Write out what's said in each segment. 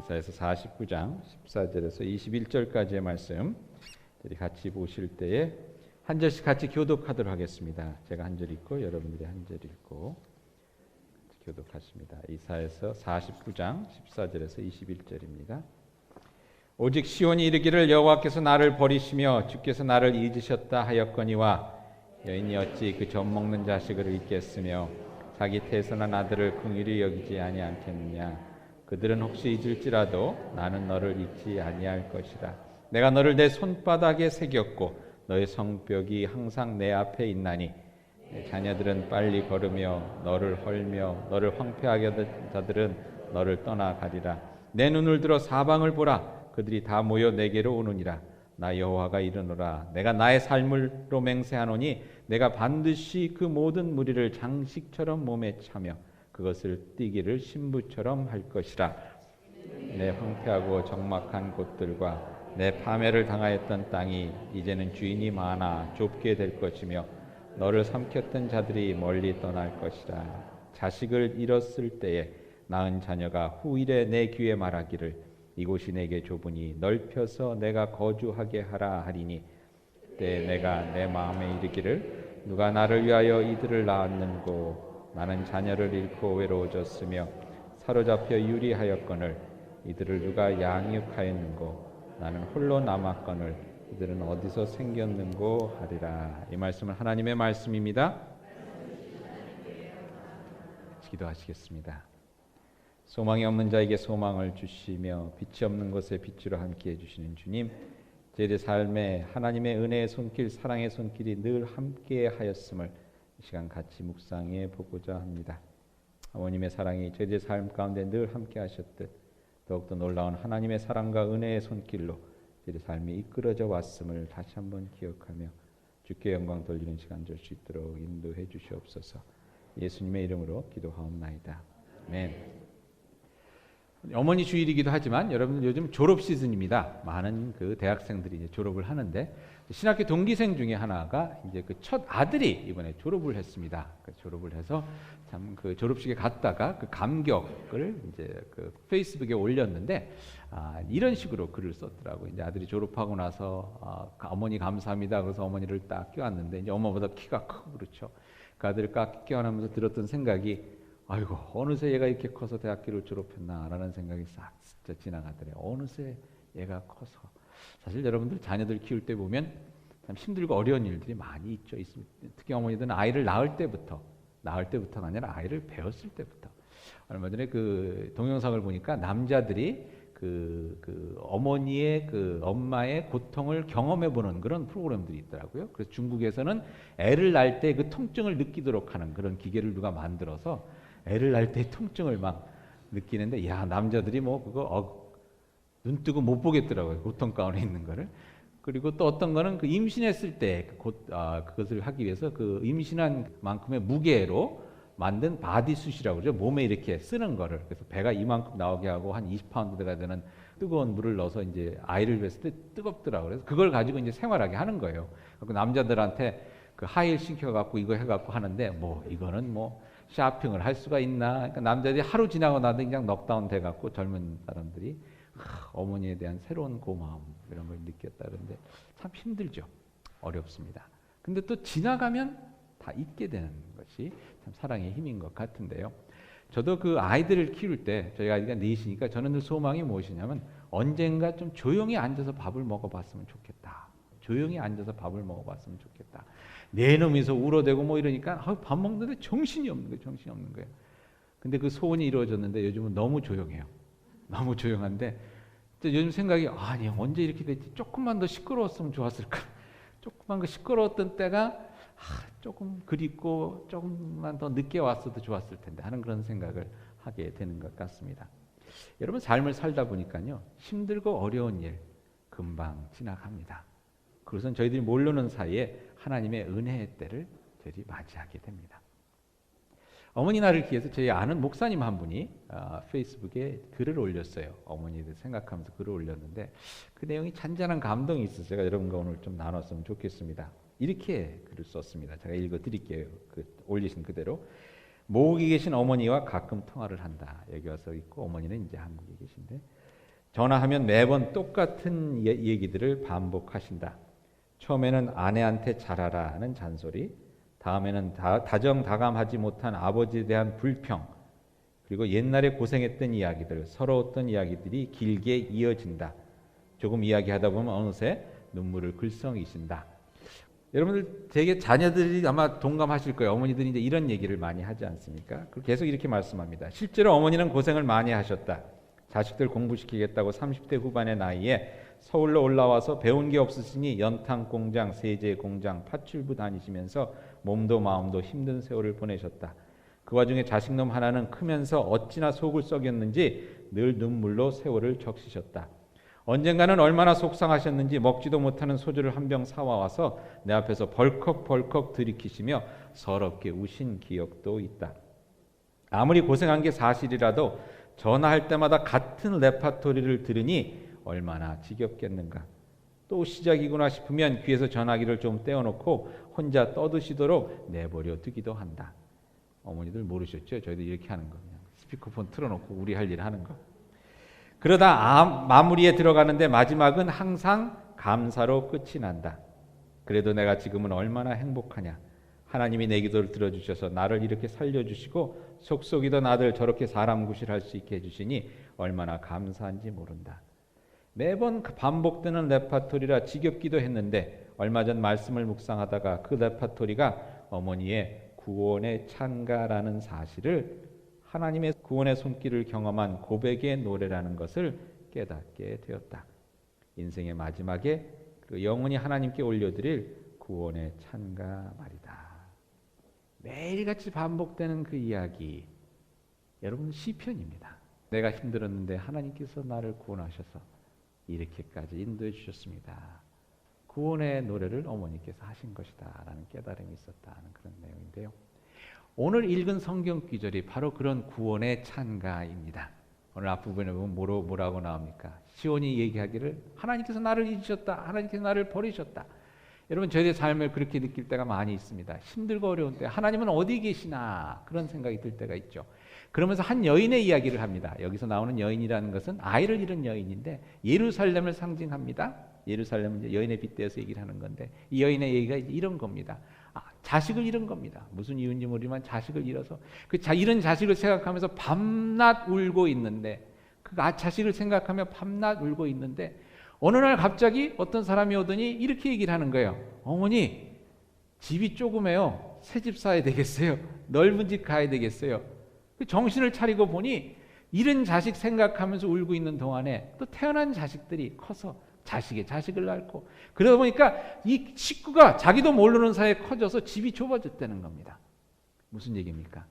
이사야서 49장 14절에서 21절까지의 말씀 같이 보실 때에 한 절씩 같이 교독하도록 하겠습니다. 제가 한 절 읽고 여러분들이 한 절 읽고 같이 교독하십니다. 이사야서 49장 14절에서 21절입니다. 오직 시온이 이르기를 여호와께서 나를 버리시며 주께서 나를 잊으셨다 하였거니와 여인이 어찌 그 젖 먹는 자식을 잊겠으며 자기 태선한 아들을 긍휼히 여기지 아니하겠느냐. 그들은 혹시 잊을지라도 나는 너를 잊지 아니할 것이라. 내가 너를 내 손바닥에 새겼고 너의 성벽이 항상 내 앞에 있나니 내 자녀들은 빨리 걸으며 너를 헐며 너를 황폐하게 하던 자들은 너를 떠나가리라. 내 눈을 들어 사방을 보라. 그들이 다 모여 내게로 오느니라. 나 여호와가 이르노라. 내가 나의 삶으로 맹세하노니 내가 반드시 그 모든 무리를 장식처럼 몸에 차며 그것을 띠기를 신부처럼 할 것이라. 내 황폐하고 적막한 곳들과 내 파멸을 당하였던 땅이 이제는 주인이 많아 좁게 될 것이며 너를 삼켰던 자들이 멀리 떠날 것이라. 자식을 잃었을 때에 낳은 자녀가 후일에 내 귀에 말하기를 이곳이 내게 좁으니 넓혀서 내가 거주하게 하라 하리니 그때 내가 내 마음에 이르기를 누가 나를 위하여 이들을 낳았는고. 나는 자녀를 잃고 외로워졌으며 사로잡혀 유리하였거늘 이들을 누가 양육하였는고. 나는 홀로 남았거늘 이들은 어디서 생겼는고 하리라. 이 말씀은 하나님의 말씀입니다. 기도하시겠습니다. 소망이 없는 자에게 소망을 주시며 빛이 없는 곳에 빛으로 함께해 주시는 주님, 저희의 삶에 하나님의 은혜의 손길, 사랑의 손길이 늘 함께 하였음을 이 시간 같이 묵상해 보고자 합니다. 어머님의 사랑이 저희의 삶 가운데 늘 함께 하셨듯 더욱더 놀라운 하나님의 사랑과 은혜의 손길로 저희의 삶이 이끌어져 왔음을 다시 한번 기억하며 주께 영광 돌리는 시간 될 수 있도록 인도해 주시옵소서. 예수님의 이름으로 기도하옵나이다. 아멘. 어머니 주일이기도 하지만 여러분 요즘 졸업 시즌입니다. 많은 그 대학생들이 이제 졸업을 하는데 신학교 동기생 중에 하나가 이제 그 첫 아들이 이번에 졸업을 했습니다. 그 졸업을 해서 참 그 졸업식에 갔다가 그 감격을 이제 그 페이스북에 올렸는데 이런 식으로 글을 썼더라고요. 이제 아들이 졸업하고 나서 어머니 감사합니다. 그래서 어머니를 딱 껴안는데 이제 엄마보다 키가 크고 그렇죠. 그 아들을 딱 껴안으면서 들었던 생각이 아이고 어느새 얘가 이렇게 커서 대학교를 졸업했나라는 생각이 싹 진짜 지나가더래요. 어느새 얘가 커서. 사실 여러분들 자녀들 키울 때 보면 참 힘들고 어려운 일들이 많이 있죠. 특히 어머니들은 아이를 낳을 때부터가 아니라 아이를 배웠을 때부터. 얼마 전에 그 동영상을 보니까 남자들이 그 어머니의 그 엄마의 고통을 경험해 보는 그런 프로그램들이 있더라고요. 그래서 중국에서는 애를 낳을 때 그 통증을 느끼도록 하는 그런 기계를 누가 만들어서 애를 낳을 때 통증을 막 느끼는데 야 남자들이 뭐 그거 눈 뜨고 못 보겠더라고요. 고통 가운데 있는 거를. 그리고 또 어떤 거는 그 임신했을 때 그것을 하기 위해서 그 임신한 만큼의 무게로 만든 바디숱이라고 그러죠. 몸에 이렇게 쓰는 거를. 그래서 배가 이만큼 나오게 하고 한 20파운드가 되는 뜨거운 물을 넣어서 이제 아이를 뵀을 때 뜨겁더라고요. 그래서 그걸 가지고 이제 생활하게 하는 거예요. 그 남자들한테 그 하이힐 신겨갖고 이거 해갖고 하는데 뭐 이거는 뭐 쇼핑을 할 수가 있나? 그러니까 남자들이 하루 지나고 나도 그냥 넉다운 돼갖고 젊은 사람들이 어머니에 대한 새로운 고마움 이런 걸 느꼈다 그러는데 참 힘들죠. 어렵습니다. 근데 또 지나가면 다 잊게 되는 것이 참 사랑의 힘인 것 같은데요. 저도 그 아이들을 키울 때 저희 아이가 넷이니까 저는 늘 소망이 무엇이냐면 언젠가 좀 조용히 앉아서 밥을 먹어봤으면 좋겠다. 조용히 앉아서 밥을 먹어봤으면 좋겠다. 내 놈이서 울어대고 뭐 이러니까 밥 먹는데 정신이 없는 거예요. 근데 그 소원이 이루어졌는데 요즘은 너무 조용해요. 너무 조용한데 요즘 생각이 아니 언제 이렇게 됐지? 조금만 더 시끄러웠으면 좋았을까? 조금만 더 시끄러웠던 때가 조금 그립고 조금만 더 늦게 왔어도 좋았을 텐데 하는 그런 생각을 하게 되는 것 같습니다. 여러분 삶을 살다 보니까요 힘들고 어려운 일 금방 지나갑니다. 그것은 저희들이 모르는 사이에 하나님의 은혜의 때를 저희들이 맞이하게 됩니다. 어머니 날을 기해서 저희 아는 목사님 한 분이 페이스북에 글을 올렸어요. 어머니를 생각하면서 글을 올렸는데 그 내용이 잔잔한 감동이 있어서 제가 여러분과 오늘 좀 나눴으면 좋겠습니다. 이렇게 글을 썼습니다. 제가 읽어드릴게요. 올리신 그대로. 모국에 계신 어머니와 가끔 통화를 한다. 여기 와서 있고 어머니는 이제 한국에 계신데 전화하면 매번 똑같은 얘기들을 반복하신다. 처음에는 아내한테 잘하라는 잔소리, 다음에는 다정다감하지 못한 아버지에 대한 불평, 그리고 옛날에 고생했던 이야기들, 서러웠던 이야기들이 길게 이어진다. 조금 이야기하다 보면 어느새 눈물을 글썽이신다. 여러분들 되게 자녀들이 아마 동감하실 거예요. 어머니들이 이제 이런 얘기를 많이 하지 않습니까? 계속 이렇게 말씀합니다. 실제로 어머니는 고생을 많이 하셨다. 자식들 공부시키겠다고 30대 후반의 나이에 서울로 올라와서 배운 게 없으시니 연탄 공장, 세제 공장, 파출부 다니시면서 몸도 마음도 힘든 세월을 보내셨다. 그 와중에 자식놈 하나는 크면서 어찌나 속을 썩였는지 늘 눈물로 세월을 적시셨다. 언젠가는 얼마나 속상하셨는지 먹지도 못하는 소주를 한 병 사와서 내 앞에서 벌컥벌컥 들이키시며 서럽게 우신 기억도 있다. 아무리 고생한 게 사실이라도 전화할 때마다 같은 레파토리를 들으니 얼마나 지겹겠는가. 또 시작이구나 싶으면 귀에서 전화기를 좀 떼어놓고 혼자 떠드시도록 내버려 두기도 한다. 어머니들 모르셨죠? 저희도 이렇게 하는 거. 그냥 스피커폰 틀어놓고 우리 할 일 하는 거. 그러다 마무리에 들어가는데 마지막은 항상 감사로 끝이 난다. 그래도 내가 지금은 얼마나 행복하냐. 하나님이 내 기도를 들어주셔서 나를 이렇게 살려주시고 속속이던 아들 저렇게 사람 구실할 수 있게 해주시니 얼마나 감사한지 모른다. 매번 반복되는 레파토리라 지겹기도 했는데 얼마 전 말씀을 묵상하다가 그 레파토리가 어머니의 구원의 찬가라는 사실을, 하나님의 구원의 손길을 경험한 고백의 노래라는 것을 깨닫게 되었다. 인생의 마지막에 그 영원히 하나님께 올려드릴 구원의 찬가 말이다. 매일같이 반복되는 그 이야기, 여러분 시편입니다. 내가 힘들었는데 하나님께서 나를 구원하셔서 이렇게까지 인도해 주셨습니다. 구원의 노래를 어머니께서 하신 것이다 라는 깨달음이 있었다는 그런 내용인데요. 오늘 읽은 성경 구절이 바로 그런 구원의 찬가입니다. 오늘 앞부분에 보면 뭐라고 나옵니까? 시온이 얘기하기를 하나님께서 나를 잊으셨다. 하나님께서 나를 버리셨다. 여러분 저희의 삶을 그렇게 느낄 때가 많이 있습니다. 힘들고 어려운 때 하나님은 어디 계시나 그런 생각이 들 때가 있죠. 그러면서 한 여인의 이야기를 합니다. 여기서 나오는 여인이라는 것은 아이를 잃은 여인인데 예루살렘을 상징합니다. 예루살렘은 이제 여인에 빗대어서 얘기를 하는 건데 이 여인의 얘기가 이런 겁니다. 자식을 잃은 겁니다. 무슨 이유인지 모르지만 자식을 잃어서 잃은 자식을 생각하면서 밤낮 울고 있는데 그 자식을 생각하며 밤낮 울고 있는데 어느 날 갑자기 어떤 사람이 오더니 이렇게 얘기를 하는 거예요. 어머니 집이 조그매요. 새 집 사야 되겠어요. 넓은 집 가야 되겠어요. 정신을 차리고 보니 잃은 자식 생각하면서 울고 있는 동안에 또 태어난 자식들이 커서 자식의 자식을 낳고 그러다 보니까 이 식구가 자기도 모르는 사이에 커져서 집이 좁아졌다는 겁니다. 무슨 얘기입니까?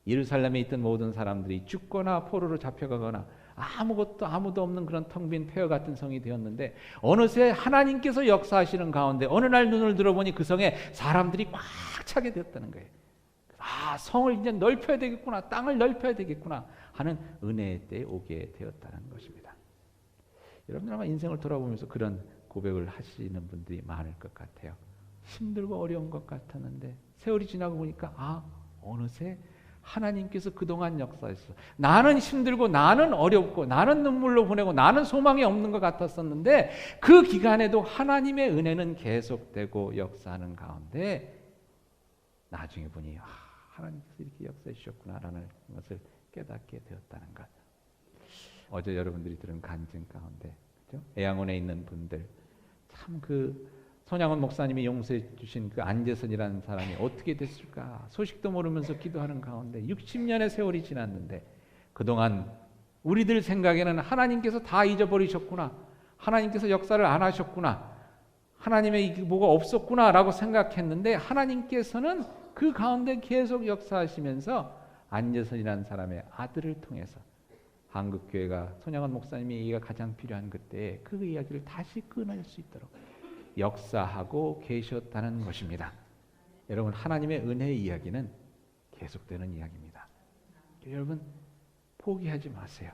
예루살렘에 있던 모든 사람들이 죽거나 포로로 잡혀가거나 아무도 없는 그런 텅 빈 폐허 같은 성이 되었는데 어느새 하나님께서 역사하시는 가운데 어느 날 눈을 들어보니 그 성에 사람들이 꽉 차게 되었다는 거예요. 성을 이제 넓혀야 되겠구나, 땅을 넓혀야 되겠구나 하는 은혜의 때에 오게 되었다는 것입니다. 여러분들 아마 인생을 돌아보면서 그런 고백을 하시는 분들이 많을 것 같아요. 힘들고 어려운 것 같았는데 세월이 지나고 보니까 어느새 하나님께서 그동안 역사했어. 나는 힘들고 나는 어렵고 나는 눈물로 보내고 나는 소망이 없는 것 같았었는데 그 기간에도 하나님의 은혜는 계속되고 역사하는 가운데 나중에 보니 하나님께서 이렇게 역사해 주셨구나라는 것을 깨닫게 되었다는 것. 어제 여러분들이 들은 간증 가운데 그렇죠? 애양원에 있는 분들 참 손양원 목사님이 용서해 주신 그 안재선이라는 사람이 어떻게 됐을까 소식도 모르면서 기도하는 가운데 60년의 세월이 지났는데 그동안 우리들 생각에는 하나님께서 다 잊어버리셨구나, 하나님께서 역사를 안 하셨구나, 하나님의 뭐가 없었구나 라고 생각했는데 하나님께서는 그 가운데 계속 역사하시면서 안재선이라는 사람의 아들을 통해서 한국교회가 손양원 목사님의 얘기가 가장 필요한 그때에 그 이야기를 다시 끊을 수 있도록 역사하고 계셨다는 것입니다. 여러분 하나님의 은혜의 이야기는 계속되는 이야기입니다. 여러분 포기하지 마세요.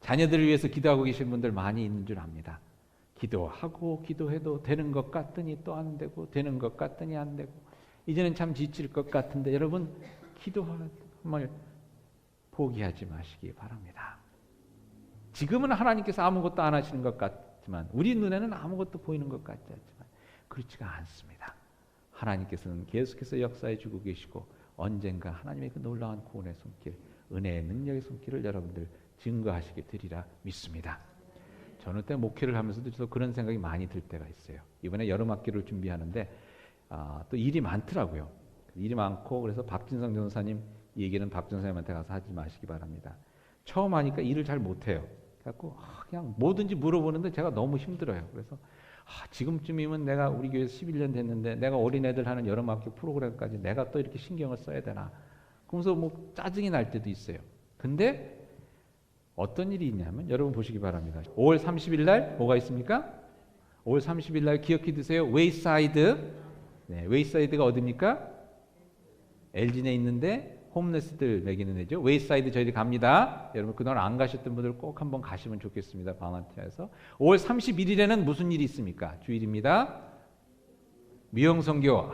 자녀들을 위해서 기도하고 계신 분들 많이 있는 줄 압니다. 기도하고 기도해도 되는 것 같더니 또 안 되고 되는 것 같더니 안 되고 이제는 참 지칠 것 같은데 여러분 기도함을 포기하지 마시기 바랍니다. 지금은 하나님께서 아무것도 안 하시는 것 같지만 우리 눈에는 아무것도 보이는 것 같지 않지만 그렇지가 않습니다. 하나님께서는 계속해서 역사해 주고 계시고 언젠가 하나님의 그 놀라운 구원의 손길, 은혜의 능력의 손길을 여러분들 증거하시게 되리라 믿습니다. 저는 때 목회를 하면서도 저도 그런 생각이 많이 들 때가 있어요. 이번에 여름 학기를 준비하는데 또 일이 많더라고요. 일이 많고 그래서 박진성 전사님 이 얘기는 박 전사님한테 가서 하지 마시기 바랍니다. 처음 하니까 일을 잘 못해요. 그래갖고 그냥 뭐든지 물어보는데 제가 너무 힘들어요. 그래서 지금쯤이면 내가 우리 교회에서 11년 됐는데 내가 어린애들 하는 여름학교 프로그램까지 내가 또 이렇게 신경을 써야 되나. 그러면서 뭐 짜증이 날 때도 있어요. 근데 어떤 일이 있냐면 여러분 보시기 바랍니다. 5월 30일 날 뭐가 있습니까? 5월 30일 날 기억해 두세요. 웨이사이드. 네, 웨이사이드가 어디입니까? LG에 있는데 홈레스들 먹이는 데죠. 웨이사이드 저희들이 갑니다. 여러분 그동안 안 가셨던 분들 꼭 한번 가시면 좋겠습니다. 방한테에서 5월 31일에는 무슨 일이 있습니까? 주일입니다. 미영선교.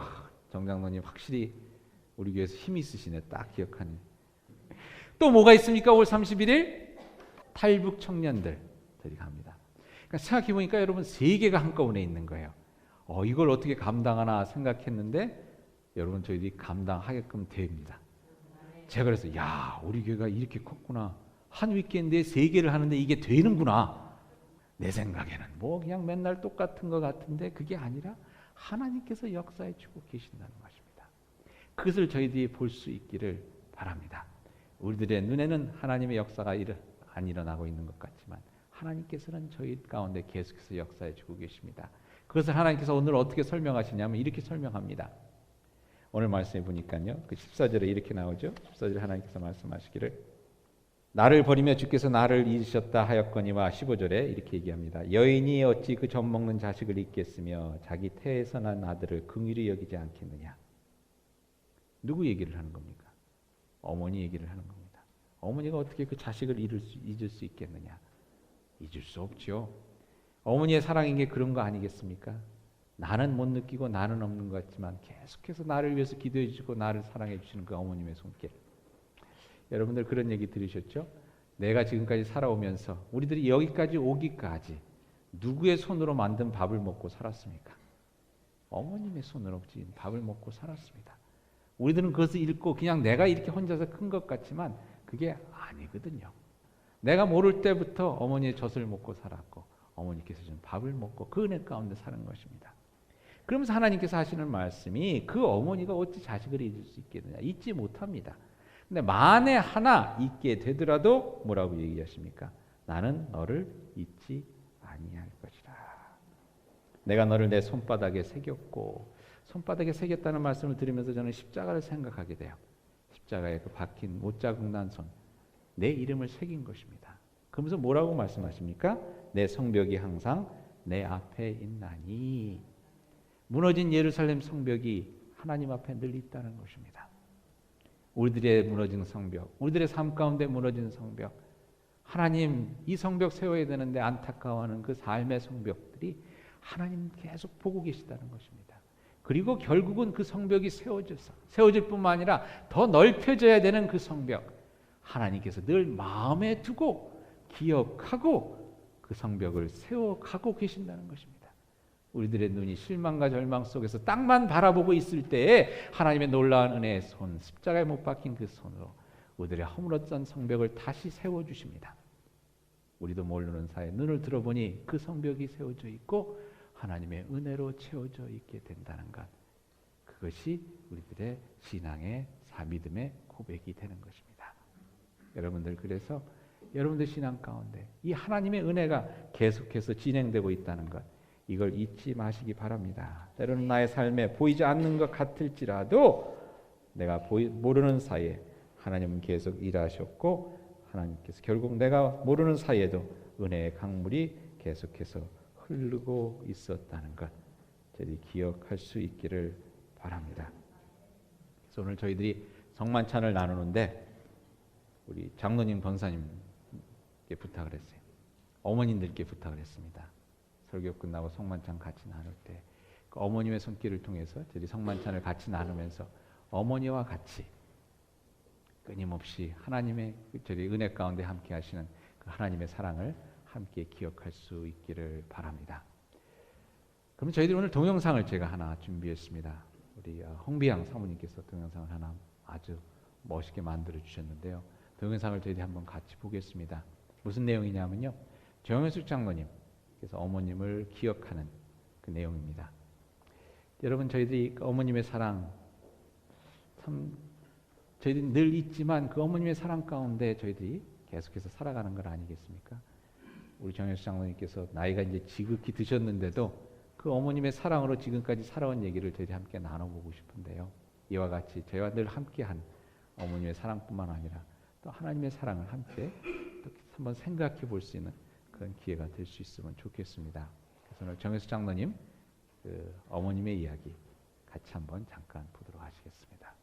정장로님 확실히 우리 교회에서 힘이 있으시네. 딱 기억하네. 또 뭐가 있습니까? 5월 31일 탈북 청년들이 갑니다. 그러니까 생각해 보니까 여러분 세 개가 한꺼번에 있는 거예요. 이걸 어떻게 감당하나 생각했는데 여러분 저희들이 감당하게끔 됩니다. 제가 그래서 우리 교회가 이렇게 컸구나. 한 위켄드에 세 개를 하는데 이게 되는구나. 내 생각에는 뭐 그냥 맨날 똑같은 것 같은데 그게 아니라 하나님께서 역사해 주고 계신다는 것입니다. 그것을 저희들이 볼 수 있기를 바랍니다. 우리들의 눈에는 하나님의 역사가 안 일어나고 있는 것 같지만 하나님께서는 저희 가운데 계속해서 역사해 주고 계십니다. 그것을 하나님께서 오늘 어떻게 설명하시냐면 이렇게 설명합니다. 오늘 말씀해 보니까요. 그 14절에 이렇게 나오죠. 14절에 하나님께서 말씀하시기를 나를 버리며 주께서 나를 잊으셨다 하였거니와 15절에 이렇게 얘기합니다. 여인이 어찌 그 젖 먹는 자식을 잊겠으며 자기 태에서 난 아들을 긍휼히 여기지 않겠느냐. 누구 얘기를 하는 겁니까? 어머니 얘기를 하는 겁니다. 어머니가 어떻게 그 자식을 잊을 수 있겠느냐. 잊을 수 없죠. 어머니의 사랑인 게 그런 거 아니겠습니까? 나는 못 느끼고 나는 없는 것 같지만 계속해서 나를 위해서 기도해 주시고 나를 사랑해 주시는 그 어머님의 손길. 여러분들 그런 얘기 들으셨죠? 내가 지금까지 살아오면서 우리들이 여기까지 오기까지 누구의 손으로 만든 밥을 먹고 살았습니까? 어머님의 손으로 지은 밥을 먹고 살았습니다. 우리들은 그것을 읽고 그냥 내가 이렇게 혼자서 큰 것 같지만 그게 아니거든요. 내가 모를 때부터 어머니의 젖을 먹고 살았고 어머니께서 준 밥을 먹고 그 은혜 가운데 사는 것입니다. 그러면서 하나님께서 하시는 말씀이 그 어머니가 어찌 자식을 잊을 수 있겠느냐. 잊지 못합니다. 근데 만에 하나 잊게 되더라도 뭐라고 얘기하십니까? 나는 너를 잊지 아니할 것이라. 내가 너를 내 손바닥에 새겼고 손바닥에 새겼다는 말씀을 들으면서 저는 십자가를 생각하게 돼요. 십자가에 그 박힌 못자국난 손. 내 이름을 새긴 것입니다. 그러면서 뭐라고 말씀하십니까? 내 성벽이 항상 내 앞에 있나니. 무너진 예루살렘 성벽이 하나님 앞에 늘 있다는 것입니다. 우리들의 무너진 성벽, 우리들의 삶 가운데 무너진 성벽, 하나님 이 성벽 세워야 되는데 안타까워하는 그 삶의 성벽들이 하나님 계속 보고 계시다는 것입니다. 그리고 결국은 그 성벽이 세워질 뿐만 아니라 더 넓혀져야 되는 그 성벽, 하나님께서 늘 마음에 두고 기억하고 그 성벽을 세워가고 계신다는 것입니다. 우리들의 눈이 실망과 절망 속에서 땅만 바라보고 있을 때에 하나님의 놀라운 은혜의 손, 십자가에 못 박힌 그 손으로 우리들의 허물었던 성벽을 다시 세워주십니다. 우리도 모르는 사이에 눈을 들어보니 그 성벽이 세워져 있고 하나님의 은혜로 채워져 있게 된다는 것. 그것이 우리들의 신앙의 믿음의 고백이 되는 것입니다. 여러분들 그래서 여러분들 신앙 가운데 이 하나님의 은혜가 계속해서 진행되고 있다는 것. 이걸 잊지 마시기 바랍니다. 때로는 나의 삶에 보이지 않는 것 같을지라도 내가 모르는 사이에 하나님은 계속 일하셨고 하나님께서 결국 내가 모르는 사이에도 은혜의 강물이 계속해서 흐르고 있었다는 것 저희들이 기억할 수 있기를 바랍니다. 그래서 오늘 저희들이 성만찬을 나누는데 우리 장로님 권사님께 부탁을 했어요. 어머님들께 부탁을 했습니다. 설교 끝나고 성만찬 같이 나눌 때 그 어머님의 손길을 통해서 저희 성만찬을 같이 나누면서 어머니와 같이 끊임없이 하나님의 저희 은혜 가운데 함께 하시는 그 하나님의 사랑을 함께 기억할 수 있기를 바랍니다. 그럼 저희들이 오늘 동영상을 제가 하나 준비했습니다. 우리 홍비양 사모님께서 동영상을 하나 아주 멋있게 만들어 주셨는데요. 동영상을 저희들이 한번 같이 보겠습니다. 무슨 내용이냐면요, 정현숙 장로님께서 어머님을 기억하는 그 내용입니다. 여러분, 저희들이 어머님의 사랑 참 저희들이 늘 있지만 그 어머님의 사랑 가운데 저희들이 계속해서 살아가는 것 아니겠습니까? 우리 정현숙 장로님께서 나이가 이제 지극히 드셨는데도 그 어머님의 사랑으로 지금까지 살아온 얘기를 저희들이 함께 나눠보고 싶은데요. 이와 같이 저희와 늘 함께한 어머님의 사랑뿐만 아니라 또 하나님의 사랑을 함께 또 한번 생각해 볼 수 있는 그런 기회가 될 수 있으면 좋겠습니다. 그래서 오늘 정현숙 장로님 그 어머님의 이야기 같이 한번 잠깐 보도록 하시겠습니다.